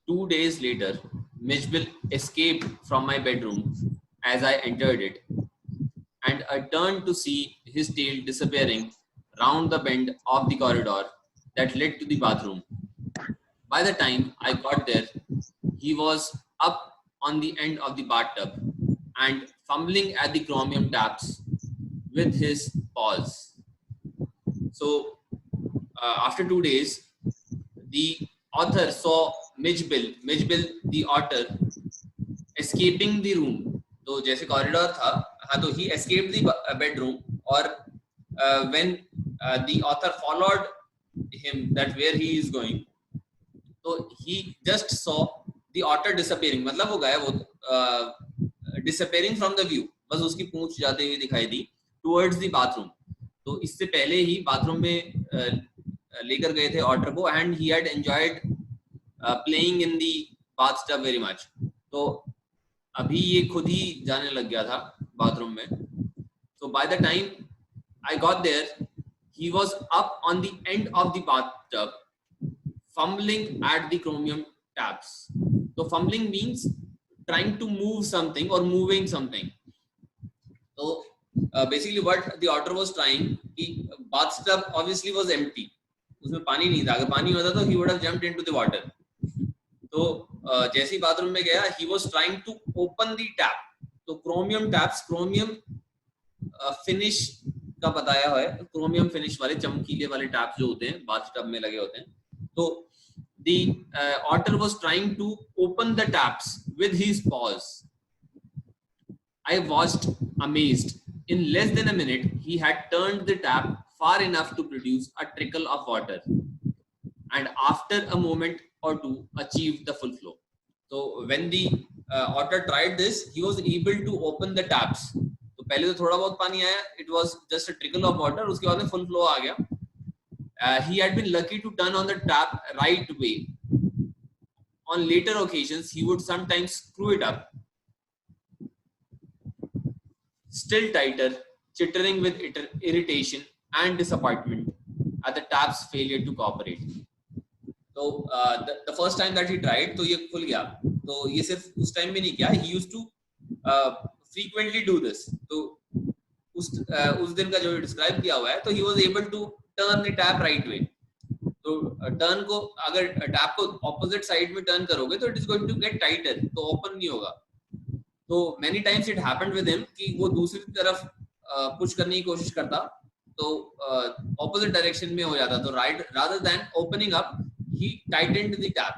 2 days later, Mitchell escaped from my bedroom as I entered it, and I turned to see his tail disappearing round the bend of the corridor that led to the bathroom. By the time I got there, he was up on the end of the bathtub and fumbling at the chromium taps with his paws. So, after 2 days, the author saw Mitchell the otter, escaping the room. तो जैसे corridor था, हाँ, तो he escaped the bedroom, और when the author followed him that where he is going, तो he just saw the otter disappearing, मतलब वो गायब हो, disappearing from the view, बस उसकी पूंछ जाते हुए दिखाई दी towards the bathroom. तो इससे पहले ही बाथरूम में लेकर गए थे ऑटर को, and he had enjoyed playing in the bathtub very much. तो अभी ये खुद ही जाने लग गया था बाथरूम में. So by the time I got there, he was up on the end of the bathtub, fumbling at the chromium taps. So fumbling means trying to move something or moving something. So basically what the otter was trying, the bathtub obviously was empty. उसमें पानी नहीं था. अगर पानी होता तो he would have jumped into the water. तो जैसे ही बाथरूम में गया, he was trying to open the tap. तो chromium taps, chromium फिनिश का बताया है, क्रोमियम फिनिश वाले चमकीले वाले टैप जो होते हैं बाथटब में लगे होते हैं. तो the otter was trying to open the taps with his paws. I watched amazed. In less than a minute, he had turned the tap far enough to produce a trickle of water, and after a moment or two, achieved the full flow. So when the otter tried this, he was able to open the taps. तो पहले तो थोड़ा बहुत पानी आया, it was just a trickle of water, उसके बाद में full flow आ गया. He had been lucky to turn on the tap right way. On later occasions, he would sometimes screw it up still tighter, chittering with irritation and disappointment at the tap's failure to cooperate. So the first time that he tried, तो ये खुल गया. तो ये सिर्फ उस time में नहीं किया, he used to frequently do this. तो उस दिन का जो डिस्क्राइब किया हुआ है, तो he was able to turn the tap right way. तो टर्न को अगर टैप को ऑपोजिट साइड में टर्न करोगे तो it is going to get tighter, तो ओपन नहीं होगा. तो many times it happened with him कि वो दूसरी तरफ पुश करने की कोशिश करता, तो ऑपोजिट डायरेक्शन में हो जाता. तो right, rather than opening up, he tightened the tap.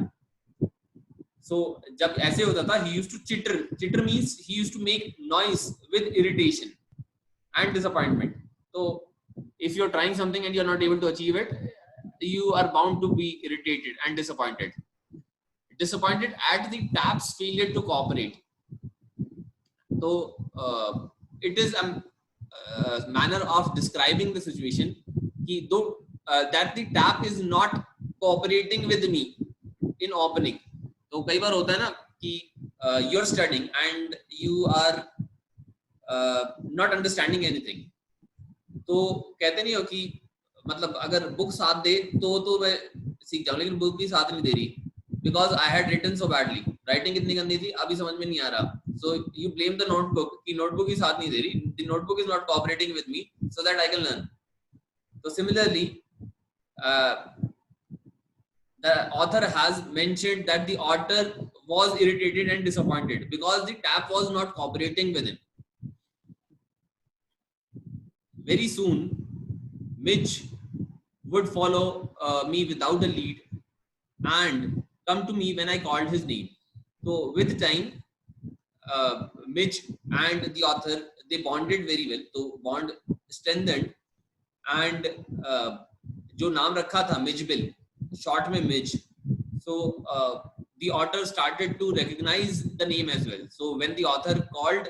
So जब ऐसे होता था, he used to chitter. Chitter means he used to make noise with irritation and disappointment. तो if you're trying something and you're not able to achieve it, you are bound to be irritated and disappointed at the tap's failure to cooperate. So it is a manner of describing the situation कि though that the tap is not cooperating with me in opening. तो कई बार होता है ना कि you're studying and you are not understanding anything. तो कहते नहीं हो कि मतलब अगर बुक साथ दे तो मैं सीख जाऊं, लेकिन बुक भी साथ नहीं दे रही, because I had written so badly. Writing इतनी गंदी थी, अभी समझ में नहीं आ रहा. So you blame the notebook कि नोटबुक ही साथ नहीं दे रही. The notebook is not cooperating with me so that I can learn. तो similarly the author has mentioned that the otter was irritated and disappointed because the tap was not cooperating with him. Very soon, Mitch would follow me without a lead and come to me when I called his name. So with time, Mitch and the author, they bonded very well. So bond strengthened, and जो नाम रखा था Mitchell, short में Mitch. So the author started to recognize the name as well. So when the author called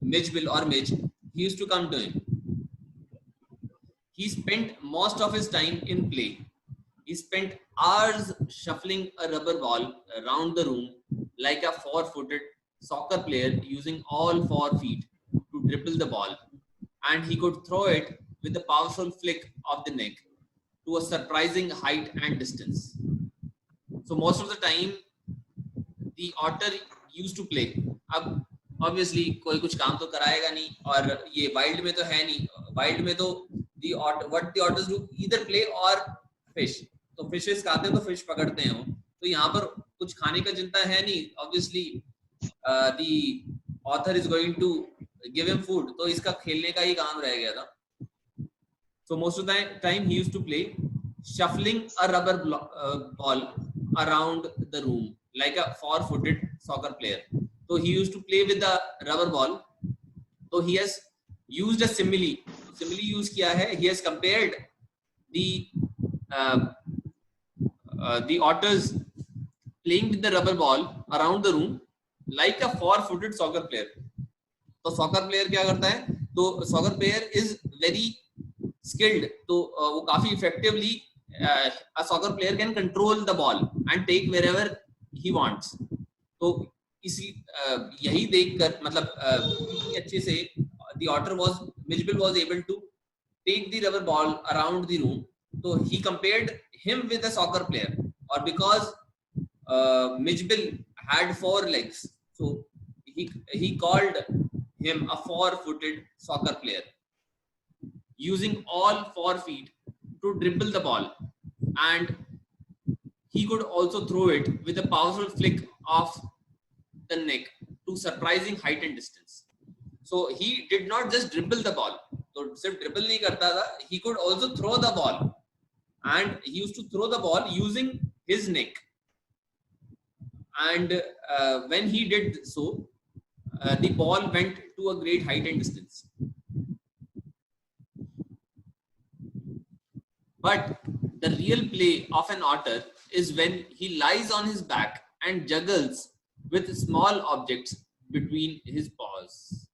Mitchell or Mitch, he used to come to him. He spent most of his time in play. He spent hours shuffling a rubber ball around the room like a 4-footed soccer player using all 4 feet to dribble the ball, and he could throw it with a powerful flick of the neck to a surprising height and distance. So most of the time the otter used to play. अब obviously कोई कुछ काम तो कराएगा नहीं, और ये wild में तो है नहीं. Wild में तो what the otters do, either play or fish. तो fishes खाते हैं तो fish पकड़ते हैं वो. तो यहाँ पर कुछ खाने का चिंता है नहीं. Obviously the author is going to give him food. तो इसका खेलने का ही काम रह गया था. So most of the time he used to play shuffling a rubber ball around the room like a four-footed soccer player. So he used to play with the rubber ball. So he has used a simile. Simile use किया है. He has compared the otters playing with the rubber ball around the room like a four-footed soccer player. तो soccer player क्या करता है? तो soccer player is very skilled. तो वो काफी effectively a soccer player can control the ball and take wherever he wants. तो इसी यही देखकर मतलब अच्छे से the otter Mijbil was able to take the rubber ball around the room. So he compared him with a soccer player, or because Mijbil had 4 legs, so he called him a four-footed soccer player, using all 4 feet to dribble the ball, and he could also throw it with a powerful flick of the neck to surprising height and distance. So he did not just dribble the ball. So सिर्फ dribble नहीं करता था. He could also throw the ball, and he used to throw the ball using his neck. And when he did so, the ball went to a great height and distance. But the real play of an otter is when he lies on his back and juggles with small objects between his paws.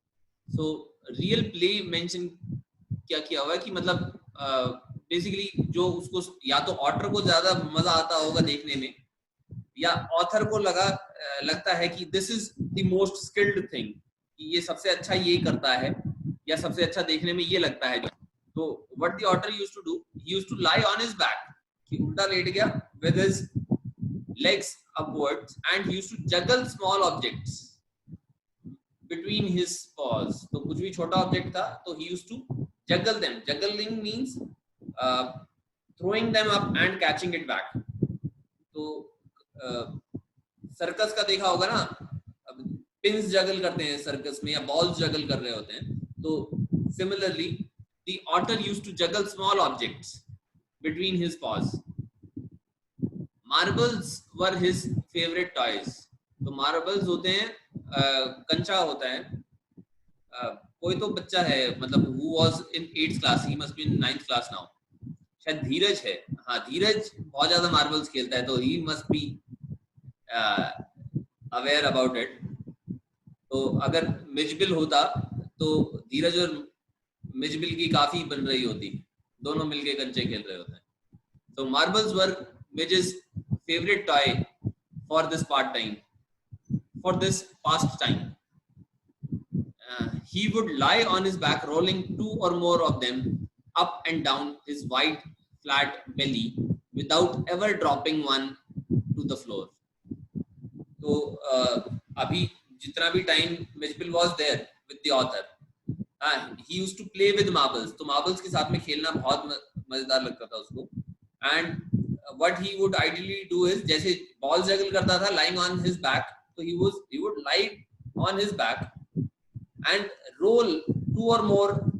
So real play mention क्या किया हुआ है कि मतलब basically जो उसको या तो otter को ज्यादा मजा आता होगा देखने में, या author को लगता है कि this is the most skilled thing, कि ये सबसे अच्छा ये करता है या सबसे अच्छा देखने में ये लगता है. तो what the otter used to do, he used to lie on his back, कि उल्टा लेट गया with his legs upwards, and he used to juggle small objects between his paws. तो कुछ भी छोटा ऑब्जेक्ट था तो he used to juggle them. Juggling means throwing them up and catching it back. तो सर्कस का देखा होगा ना, पिंस जगल करते हैं सर्कस में, या बॉल्स जगल कर रहे होते हैं. तो similarly the otter used to juggle small objects between his paws. Marbles were his favorite toys. तो marbles होते हैं, कंचा होता है. कोई तो बच्चा है मतलब who was in 8th class, he must be in 9th class now, शायद धीरज है. हाँ, धीरज बहुत ज्यादा मार्बल्स खेलता है, तो he must be aware about it. तो अगर मिजबिल होता तो धीरज और मिजबिल की काफी बन रही होती, दोनों मिलके कंचे खेल रहे होते हैं. So marbles were Midge's favorite toy for this pastime. He would lie on his back, rolling 2 or more of them up and down his wide, flat belly without ever dropping one to the floor. So अभी जितना भी time Midgebill was there with the author, he used to play with marbles. तो marbles के साथ में खेलना बहुत मजेदार लगता था उसको. And what he would ideally do is, जैसे balls juggle करता था lying on his back, so he would lie on his back and roll 2 or more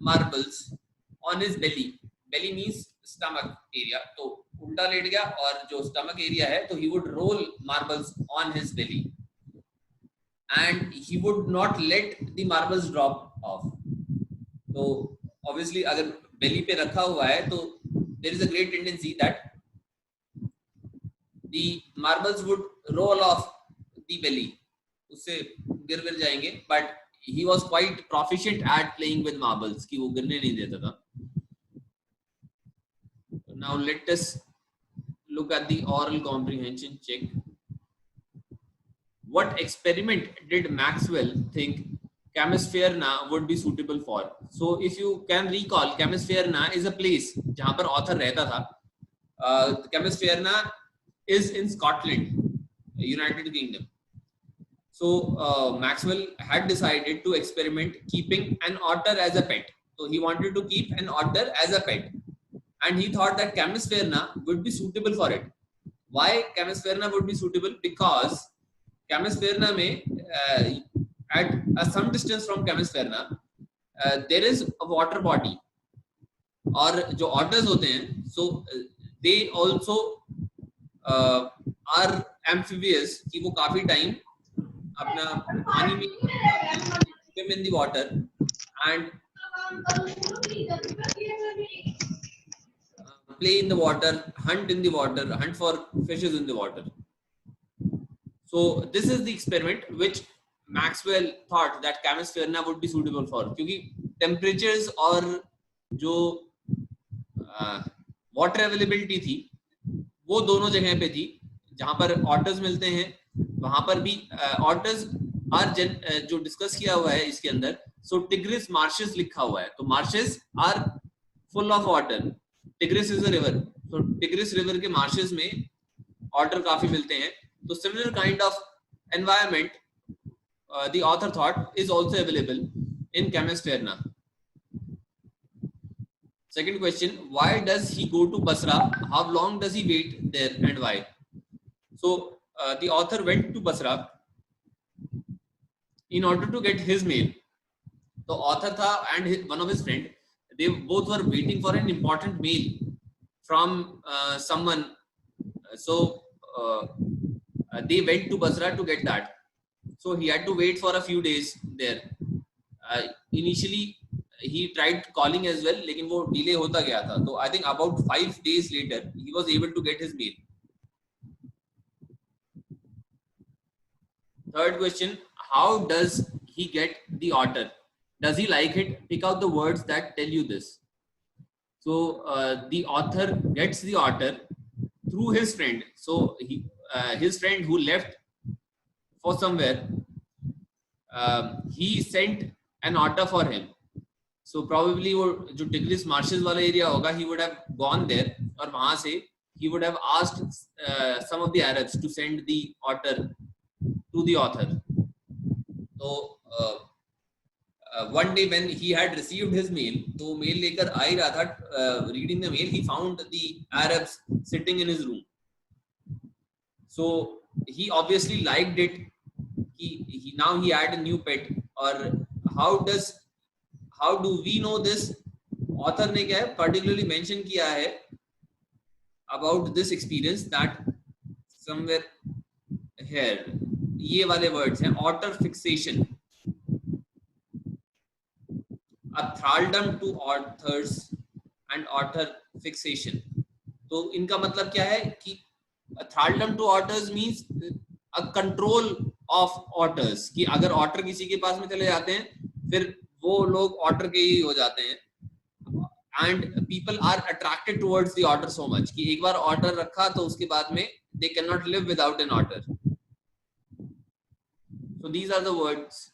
marbles on his belly. Belly means stomach area. तो उल्टा late गया और जो stomach area है, तो he would roll marbles on his belly, and he would not let the marbles drop off. तो obviously अगर belly पे रखा हुआ है तो there is a great tendency that the marbles would roll off the belly, उससे गिर जाएंगे. But he was quite proficient at playing with marbles, कि वो गिरने नहीं देता था. Now let us look at the oral comprehension check. What experiment did Maxwell think Chemosferna would be suitable for? So if you can recall, Chemosferna is a place जहाँ पर author रहता था. Chemosferna is in Scotland, United Kingdom. So Maxwell had decided to experiment keeping an otter as a pet. So he wanted to keep an otter as a pet, and he thought that Camus faerna would be suitable for it. Why Camus faerna would be suitable? Because Camus faerna में at some distance from Camus faerna there is a water body, और जो otters होते हैं, so they also are amphibious, कि वो काफी time अपना पानी में swim in the water and play in the water, hunt in the water, hunt for fishes in the water. So this is the experiment which Maxwell thought that Camus faerna would be suitable for, क्योंकि temperatures और जो water availability थी वो दोनों जगह पे थी जहां पर otters मिलते हैं, वहां पर भी otters आर जो डिस्कस किया हुआ है इसके अंदर. सो टिग्रिस मार्शेस लिखा हुआ है, तो marshes are full of water. Tigris is a river, तो टिग्रिस रिवर के मार्शेस में ऑटर काफी मिलते हैं. तो similar kind of environment the author thought is also available in Camus faerna. Second question, why does he go to Basra? How long does he wait there and why? So the author went to Basra in order to get his mail. तो author था and one of his friend, they both were waiting for an important mail from someone. So they went to Basra to get that. So he had to wait for a few days there. Initially he tried calling as well, लेकिन वो delay होता गया था. तो I think about 5 days later he was able to get his mail. Third question, how does he get the otter? Does he like it? Pick out the words that tell you this. So the author gets the otter through his friend. So his friend who left for somewhere, he sent an otter for him. So probably वो जो tigris marches वाला area होगा, he would have gone there, और वहां से he would have asked some of the Arabs to send the otter to the author. So one day when he had received his mail, तो mail लेकर आ ही रहा था, reading the mail, he found the Arabs sitting in his room. So he obviously liked it. Now he had a new pet. और how do we know this? Author ने क्या है particularly mention किया है about this experience that somewhere here, ये वाले words हैं, otter fixation, a thraldom to authors and otter fixation. तो इनका मतलब क्या है कि a thraldom to otters means a control of otters, कि अगर otter किसी के पास में चले जाते हैं फिर वो लोग otter के ही हो जाते हैं. And people are attracted towards the otter so much कि एक बार otter रखा तो उसके बाद में they cannot live without an otter. So these are the words.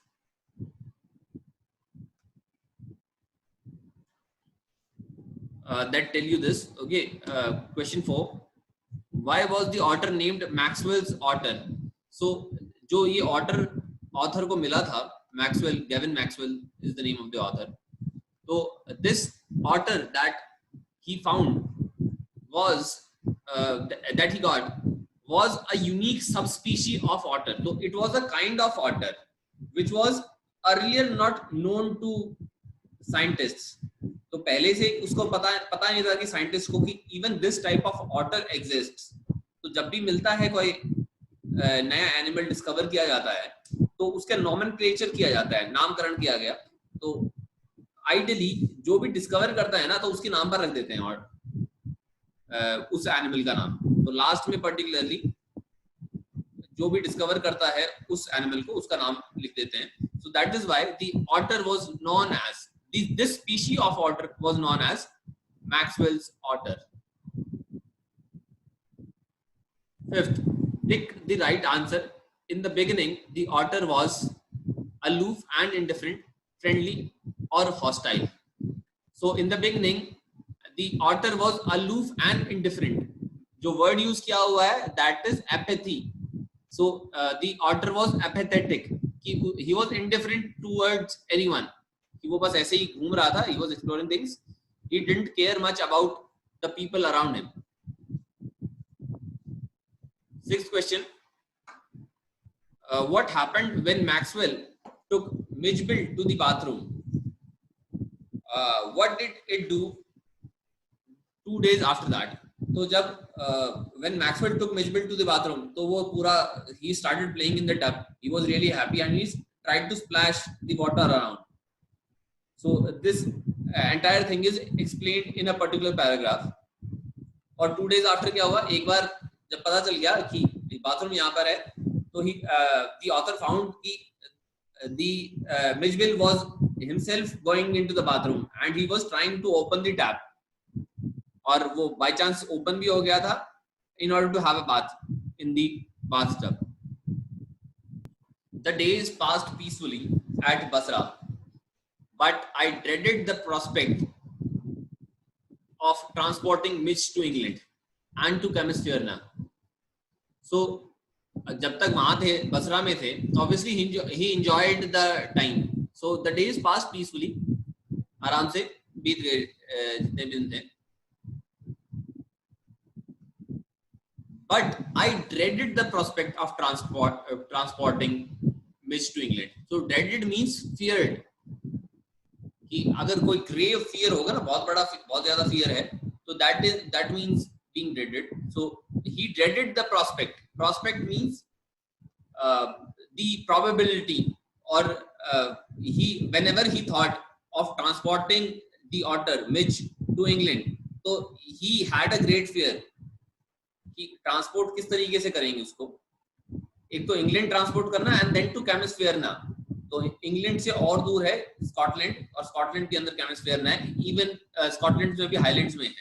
That tell you this. Okay, question 4. Why was the otter named Maxwell's otter? So जो ये otter author को मिला था, Maxwell, Gavin Maxwell is the name of the author. So this otter that he found was that he got was a unique subspecies of otter. So it was a kind of otter which was earlier not known to scientists. तो पहले से उसको पता नहीं था कि scientist को कि even this type of otter exists. तो जब भी मिलता है कोई नया एनिमल डिस्कवर किया जाता है तो उसका नॉमेनक्लेचर किया जाता है, नामकरण किया गया. तो आइडियली जो भी डिस्कवर करता है ना तो उसके नाम पर रख देते हैं और उस एनिमल का नाम. तो लास्ट में पर्टिकुलरली जो भी डिस्कवर करता है उस एनिमल को उसका नाम लिख देते हैं. So that is why the otter was known as this species of otter was known as Maxwell's otter. Fifth, pick the right answer. In the beginning, the otter was aloof and indifferent, friendly or hostile. So in the beginning, the otter was aloof and indifferent. जो word use किया हुआ है that is apathy. So the author was apathetic. He was indifferent towards anyone. कि वो बस ऐसे ही घूम रहा था. He was exploring things. He didn't care much about the people around him. Sixth question. What happened when Maxwell took Mitchell to the bathroom? What did it do 2 days after that? तो जब when Maxwell took Mitchell to the bathroom, तो वो पूरा he started playing in the tub. He was really happy and he tried to splash the water around. So this entire thing is explained in a particular paragraph. और 2 days after क्या हुआ? एक बार जब पता चल गया कि बाथरूम यहाँ पर है, तो the author found कि the Mitchell was himself going into the bathroom and he was trying to open the tap. और वो by chance open भी हो गया था in order to have a bath in the bathtub. The days passed peacefully at Basra, but I dreaded the prospect of transporting Mitch to England and to Chemistierna. So जब तक वहां थे, बसरा में थे, obviously he enjoyed the time. So the days passed peacefully. आराम से बीत गए जितने दिन थे. But I dreaded the prospect of transporting Mitch to England. So dreaded means feared. कि अगर कोई grave fear होगा ना, बहुत ज्यादा fear है, तो that means being dreaded. So he dreaded the prospect. Prospect means the probability, or whenever he thought of transporting the author Mitch to England, so he had a great fear कि transport किस तरीके से करेंगे उसको. एक तो England transport करना and then to कैमिस्फेयरना. तो इंग्लैंड से और दूर है स्कॉटलैंड, और स्कॉटलैंड के अंदर कैमिस्फेयरना है. इवन स्कॉटलैंड में भी हाईलैंड्स में है.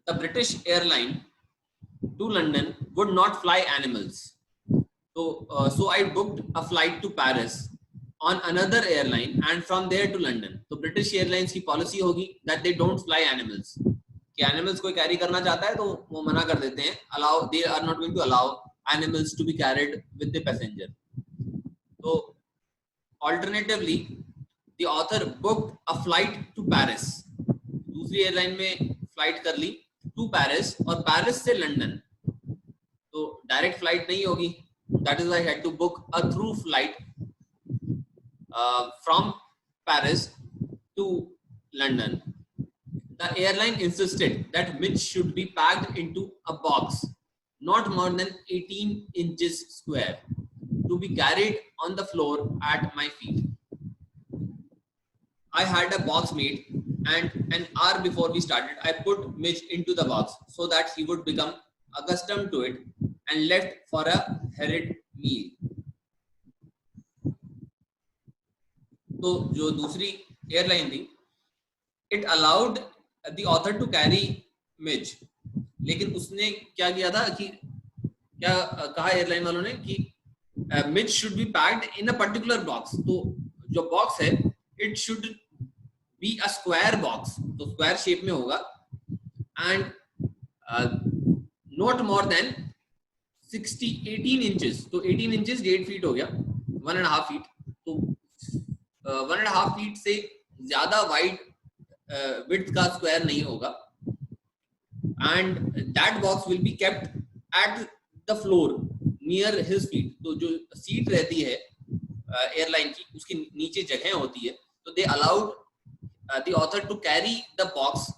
The British airline to London would not fly animals. So I booked a flight to Paris on another airline and from there to London. तो British Airlines की policy होगी that they don't fly animals. कि animals कोई carry करना चाहता है तो वो मना कर देते हैं. They are not going to allow animals to be carried with the passenger. So alternatively, the author booked a flight to Paris. दूसरी airline में flight कर ली to Paris और Paris से London. तो direct flight नहीं होगी. That is why I had to book a through flight from Paris to London. The airline insisted that Mitch should be packed into a box not more than 18 inches square to be carried on the floor at my feet. I had a box made, and an hour before we started, I put Mitch into the box so that he would become accustomed to it and left for a hurried meal. तो जो दूसरी airline थी, it allowed the author to carry Mij, लेकिन उसने क्या किया था कि क्या कहा एयरलाइन वालों ने कि Mitch should be packed in a particular box. तो जो बॉक्स है it should be a square box, तो स्क्वायर शेप में होगा, and not more than 18 inches. तो 18 इंचेस 8 फीट हो गया, 1.5 फीट. तो 1.5 फीट से ज्यादा वाइड विड्थ का स्क्वायर नहीं होगा, and that box will be kept at the floor near his feet. तो जो सीट रहती है एयरलाइन की, उसके नीचे जगह होती है, तो they allowed the author to carry the box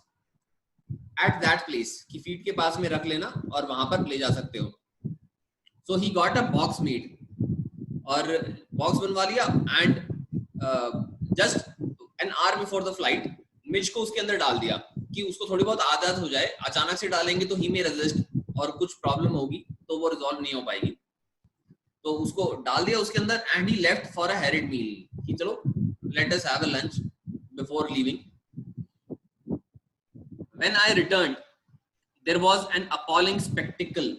at that place, कि फीट के पास में रख लेना और वहां पर ले जा सकते हो. So he got a box made, और बॉक्स बनवा लिया, and just an hour before the flight Mitch को उसके अंदर डाल दिया कि उसको थोड़ी बहुत आदत हो जाए. अचानक से डालेंगे तो ही में रेजिस्ट, और कुछ प्रॉब्लम होगी तो वो रिजॉल्व नहीं हो पाएगी. तो उसको डाल दिया उसके अंदर, and he left for a hurried meal, कि चलो let us have a lunch before leaving. When I returned there was an appalling spectacle.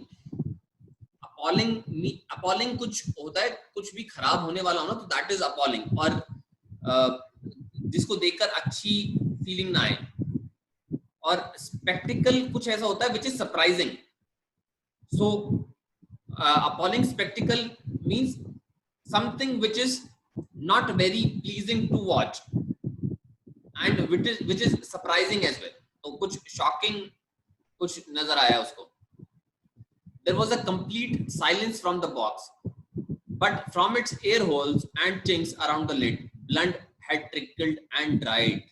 Appalling कुछ होता है, कुछ भी खराब होने वाला हो ना, तो दैट इज अपॉलिंग, और जिसको देखकर अच्छी फीलिंग ना आए. और स्पेक्टिकल कुछ ऐसा होता है which is surprising, So appalling spectacle means something which is not very pleasing to watch and which is surprising as well. तो कुछ shocking कुछ नजर आया उसको. There was a complete silence from the box, but from its air holes and chinks around the lid, blood had trickled and dried.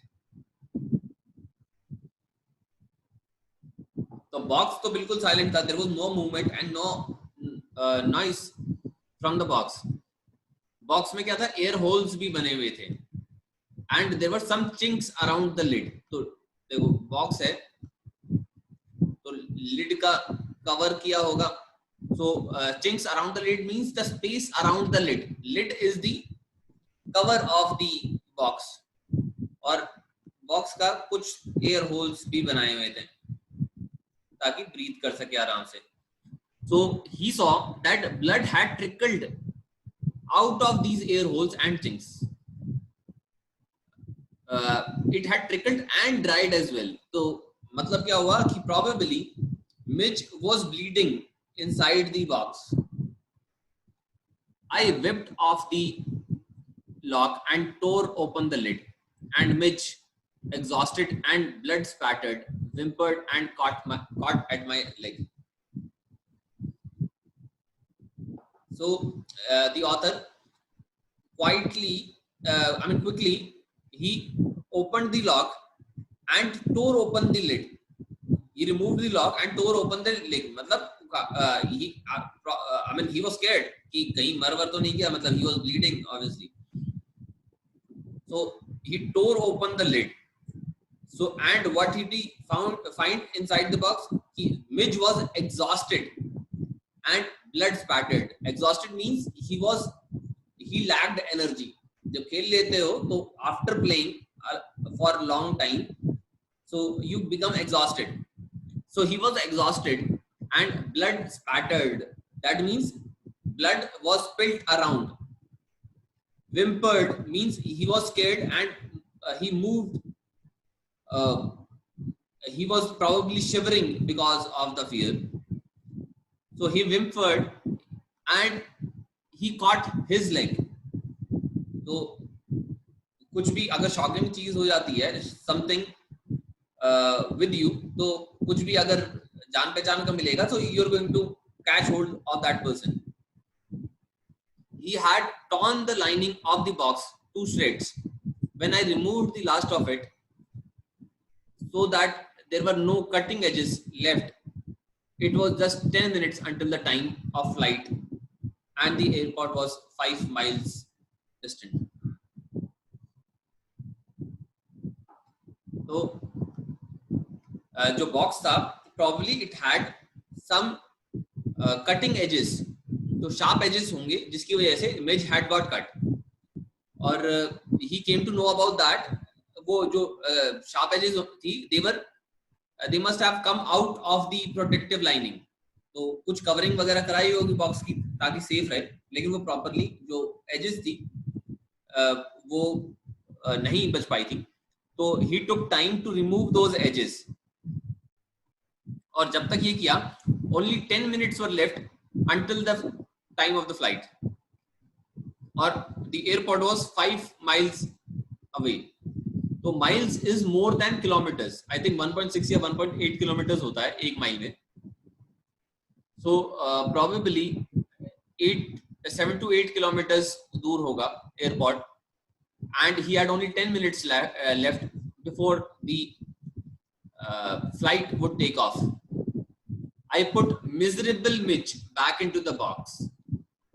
The box तो बिल्कुल silent था. There was no movement and no noise from the box. Box में क्या था? Air holes भी बने हुए थे. And there were some chinks around the lid. तो देखो box है, तो lid का cover किया होगा. So chinks around the lid means the space around the lid. Lid is the cover of the box. और box का कुछ air holes भी बनाए हुए थे ताकि breathe कर सके आराम से. So he saw that blood had trickled out of these air holes and chinks. It had trickled and dried as well. तो मतलब क्या हुआ कि probably Midge was bleeding inside the box. I whipped off the lock and tore open the lid, and Midge, exhausted and blood spattered, whimpered and caught at my leg. So the author quickly, he opened the lock and tore open the lid. He removed the lock and tore open the lid. मतलब he was scared कि कहीं मर तो नहीं गया. मतलब he was bleeding obviously. So he tore open the lid. So and what did he find inside the box? Midge was exhausted and blood spattered. Exhausted means he lacked energy. जब खेल लेते हो तो after playing for a long time, so you become exhausted. So he was exhausted and blood spattered. That means blood was spilled around. Whimpered means he was scared and he moved. He was probably shivering because of the fear. So he whimpered and he caught his leg. तो कुछ भी अगर shocking चीज हो जाती है, something with you, तो कुछ भी अगर जान पहचान का मिलेगा, तो you are going to catch hold of that person. He had torn the lining of the box to shreds. When I removed the last of it, so that there were no cutting edges left, it was just 10 minutes until the time of flight, and the airport was 5 miles distant. तो जो box था, probably it had some cutting edges, तो sharp edges होंगे जिसकी वजह से Midge had got cut. और he came to know about that. वो जो sharp edges थी, they must have come out of the protective lining. तो कुछ कवरिंग वगैरह कराई होगी बॉक्स की ताकि सेफ रहे, लेकिन वो प्रॉपरली जो एजेस थी वो नहीं बच पाई थी. तो he took time to remove those edges. और जब तक ये किया, only 10 minutes were left until the time of the flight. और the airport was 5 miles away. तो miles is more than kilometers. I think 1.6 या 1.8 kilometers होता है एक माइल में. So probably 7 to 8 kilometers दूर होगा airport, and he had only 10 minutes left before the flight would take off. I put miserable Midge back into the box,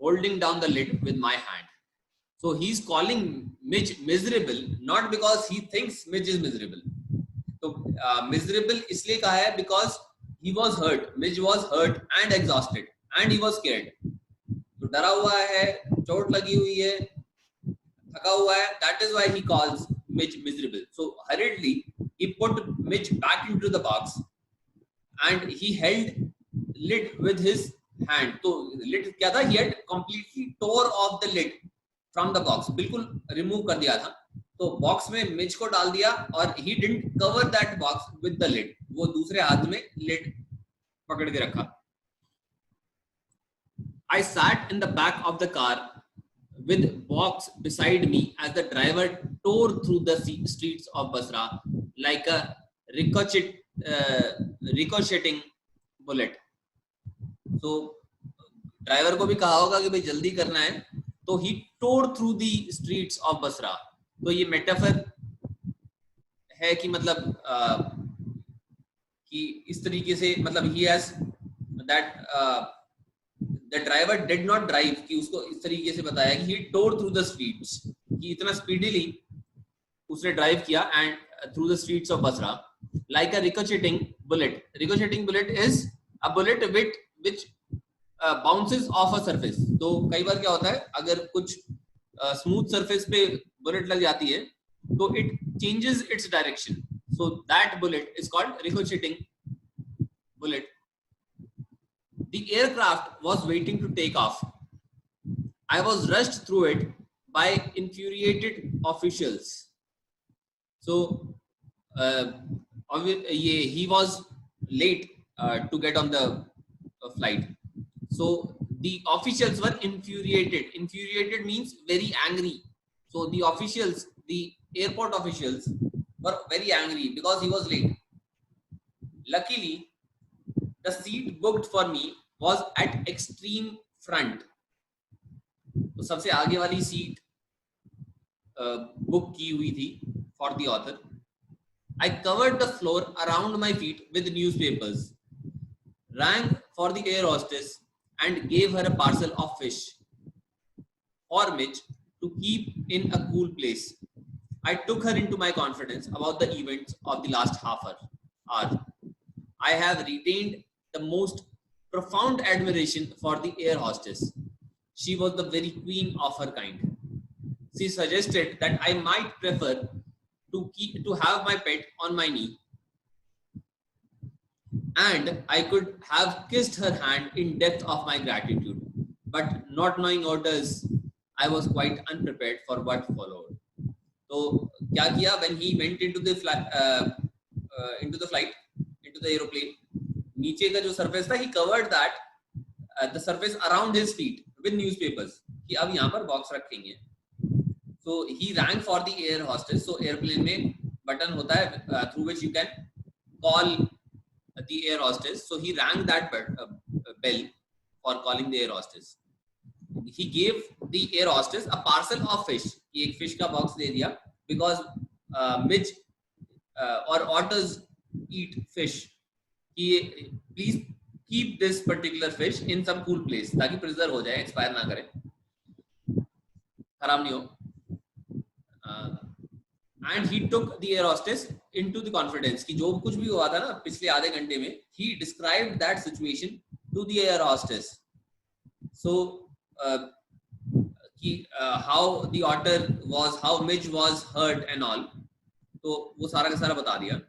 holding down the lid with my hand. So he's calling Midge miserable not because he thinks Midge is miserable. So miserable इसलिए कहा है because he was hurt. Midge was hurt and exhausted and he was scared. तो डरा हुआ है, चोट लगी हुई है, थका हुआ है. That is why he calls Midge miserable. So hurriedly he put Midge back into the box and he held lid with his hand. तो lid क्या था? He had completely tore off the lid from the box. बिल्कुल remove कर दिया था. तो box में मिज को डाल दिया और he didn't cover that box with the lid. वो दूसरे हाथ में lid पकड़ के रखा. I sat in the back of the car with box beside me as the driver tore through the streets of Basra like a ricocheting bullet. So driver को भी कहा होगा कि भाई जल्दी करना है, तो he tore through the streets of Basra. तो ये मेटाफर है कि मतलब कि इस तरीके से मतलब he has that the driver did not drive, कि उसको इस तरीके से बताया कि he tore through the streets, कि इतना speedily उसने ड्राइव किया and through the streets of Basra like a ricocheting bullet. Ricocheting bullet is a bullet which bounces off a surface. तो कई बार क्या होता है, अगर कुछ स्मूथ सरफेस पे बुलेट लग जाती है तो it changes its direction. So that bullet is called ricocheting bullet. The aircraft was waiting to take off. I was rushed through it by infuriated officials. So he was late to get on the flight. So the officials were infuriated. Infuriated means very angry. So the officials, the airport officials were very angry because he was late. Luckily, the seat booked for me was at extreme front. तो सबसे आगे वाली seat book की हुई थी for the author. I covered the floor around my feet with newspapers, rang for the air hostess and gave her a parcel of fish for Mitch to keep in a cool place. I took her into my confidence about the events of the last half hour. I have retained the most profound admiration for the air hostess. She was the very queen of her kind. She suggested that I might prefer to have my pet on my knee, and I could have kissed her hand in depth of my gratitude. But not knowing orders, I was quite unprepared for what followed. तो क्या किया, when he went into the flight, into the aeroplane, नीचे का जो surface था, he covered that the surface around his feet with newspapers, कि अब यहाँ पर box रखेंगे. So he rang for the air hostess. So airplane में button होता है through which you can call the air hostess. So he rang that bell for calling the air hostess. He gave the air hostess a parcel of fish. कि एक fish का box दे दिया because Mitch or otters eat fish. कि please keep this particular fish in some cool place ताकि preserve हो जाए, expire ना करे, खराब नहीं हो. And he took the air hostess into the confidence कि जो कुछ भी हुआ था ना पिछले आधे घंटे में, he described that situation to the air hostess. So how the otter was, how Mitch was hurt and all, तो वो सारा का सारा बता दिया.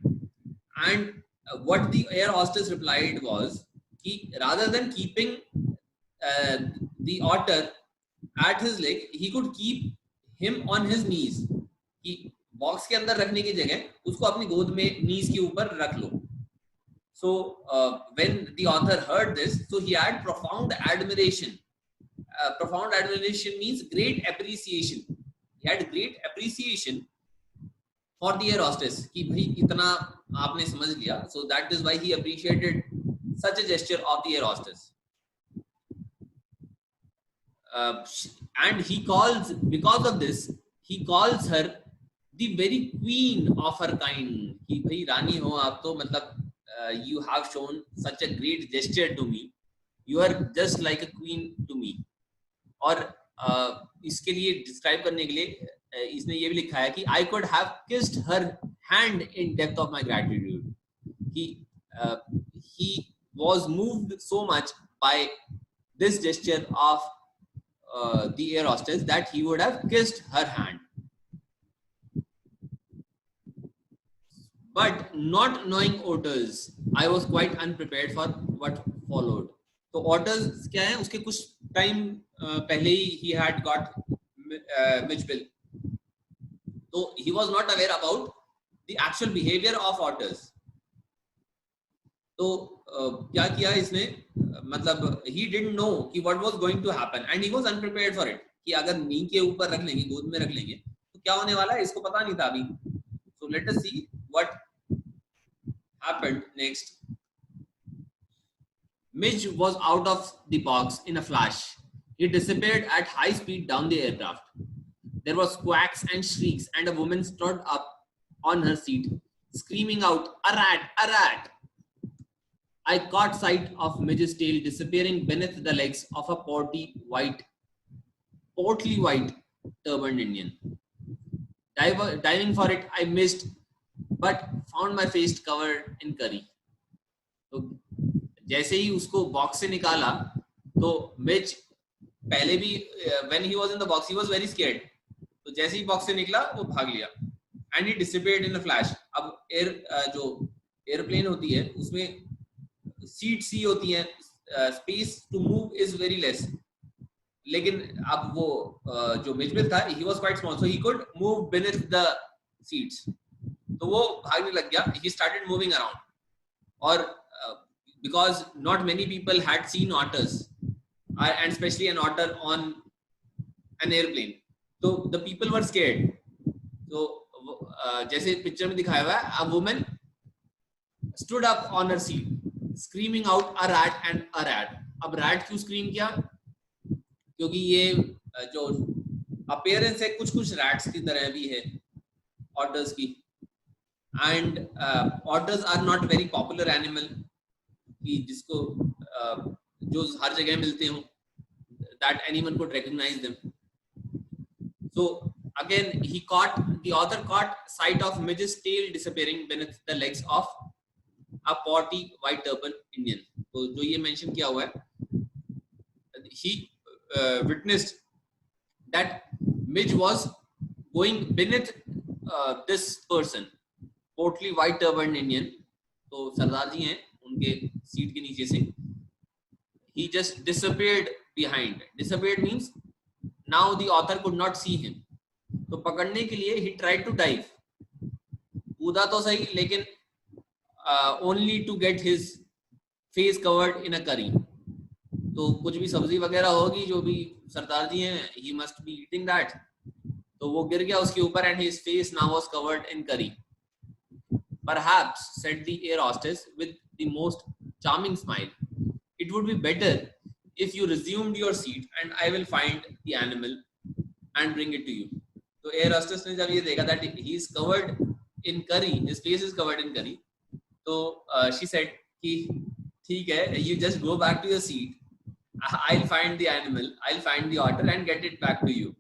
And what the air hostess replied was कि rather than keeping the otter at his leg, he could keep him on his knees. कि box के अंदर रखने की जगह उसको अपनी गोद में नीज के ऊपर रख लो. So when the author heard this, so he had profound admiration. Profound admiration means great appreciation. He had great appreciation for the air hostess कि भाई इतना आपने समझ लिया. So that is why he appreciated such a gesture of the air hostess. And he calls, because of this, he calls her the very queen of her kind. कि भाई रानी हो आप तो, मतलब you have shown such a great gesture to me. You are just like a queen to me. और इसके लिए describe करने के लिए इसने ये भी लिखा है कि I could have kissed her hand in depth of my gratitude. He was moved so much by this gesture of the air hostess that he would have kissed her hand. But not knowing otters, I was quite unprepared for what followed. तो otters क्या है, उसके कुछ time पहले ही he had got Mitch Bill. So he was not aware about the actual behavior of otters. तो क्या किया इसने, मतलब he didn't know कि what was going to happen and he was unprepared for it, कि अगर नी के ऊपर रख लेंगे, गोद में रख लेंगे तो क्या होने वाला है इसको पता नहीं था अभी. So let us see what happened next. Midge was out of the box in a flash. He disappeared at high speed down the aircraft. There were quacks and shrieks, and a woman stood up on her seat, screaming out, "A rat! A rat!" I caught sight of Midge's tail disappearing beneath the legs of a portly white turbaned Indian. Diving for it, I missed, but found my face covered in curry. तो जैसे ही उसको box से निकाला तो Mitch पहले भी when he was in the box he was very scared. तो जैसे ही बॉक्स से निकला वो भाग लिया and he disappeared in a flash. अब जो एयरप्लेन होती है उसमें सीट सी होती है, space to move is very less, लेकिन अब वो जो मिचबिल था he was quite small so he could move beneath the seats. तो वो भागने लग गया, he started moving around. और because not many people had seen otters and especially an otter on an airplane, so the people were scared. तो जैसे picture में दिखाया हुआ है, a woman stood up on her seat screaming out, "A rat and a rat." अब rat क्यों scream किया? क्योंकि ये जो appearance है कुछ कुछ rats की तरह भी है otters की, and otters are not very popular animal कि जिसको जो हर जगह मिलते हो, that anyone could recognize them. So again the author caught sight of Midge's tail disappearing beneath the legs of a portly white turban Indian. तो जो ये mention किया हुआ है, he witnessed that Midge was going beneath this person, portly white turban Indian. तो सरदार जी हैं उनके seat के नीचे से. He just disappeared behind. Disappeared means now the author could not see him. तो पकड़ने के लिए he tried to dive. कूदा तो सही लेकिन only to get his face covered in a curry. तो कुछ भी सब्जी वगैरह होगी जो भी सरदार जी हैं, he must be eating that. तो वो गिर गया उसके ऊपर and his face now was covered in curry. "Perhaps," said the air hostess with the most charming smile, "it would be better if you resumed your seat and I will find the animal and bring it to you." तो air hostess ने जब ये देखा that he is covered in curry, his face is covered in curry, तो she said कि ठीक है, you just go back to your seat, I'll find the animal, I'll find the otter and get it back to you.